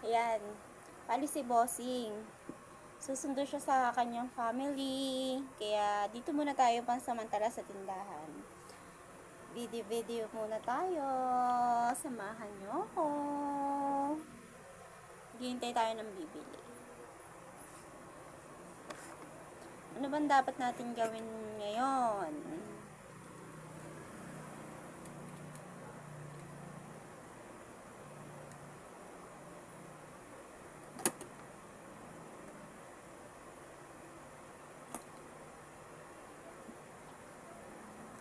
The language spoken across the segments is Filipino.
Ayan. Pali si Bossing. Susundo siya sa kanyang family. Kaya dito muna tayo pansamantala sa tindahan. Video muna tayo. Samahan nyo ako. Hintay tayo ng bibili. Ano bang dapat natin gawin ngayon?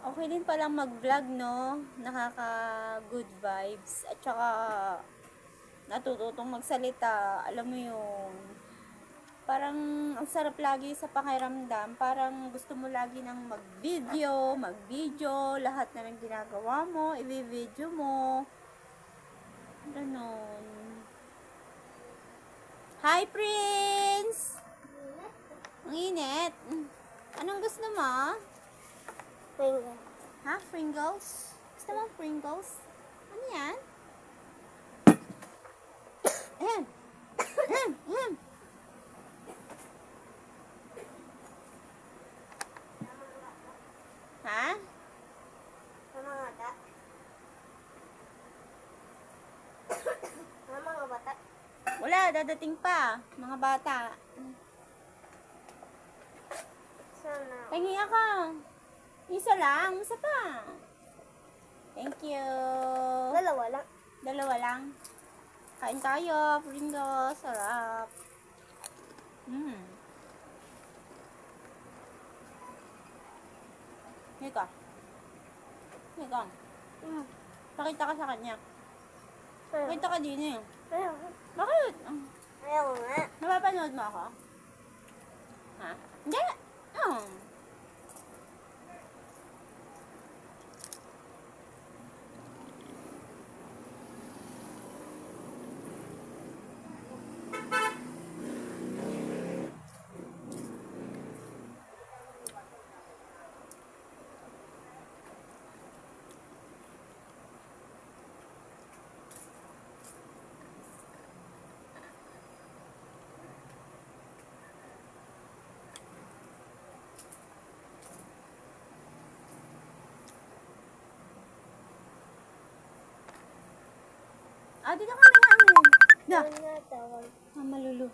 Okay din palang mag-vlog, no? Nakaka-good vibes. At saka, natututong magsalita. Alam mo yun. Parang, ang sarap lagi sa pakiramdam. Parang gusto mo lagi ng mag-video. Lahat na ng ginagawa mo, i-video mo. Ganon. Hi, Prince! Ang init. Anong gusto mo? Pringles. Ha? Pringles? Gusto mo Pringles? Ano yan? Ayan. Ayan. Ayan. Ha? Ang mga bata. Ang mga bata. Wala, dadating pa. Mga bata. Sana. Pahingi ako. Isa lang. Isa pa. Thank you. Dalawa lang. Dalawa lang. Kain tayo. Pringles. Sarap. Ika. Ika. Pakita ka sa kanya. Pakita ka din eh. Ayaw. Bakit? Ayaw nga. Napapanood mo ako? Ha? Hindi. Oh. Dito ka na lang. Na. Ang natawag. Malulu.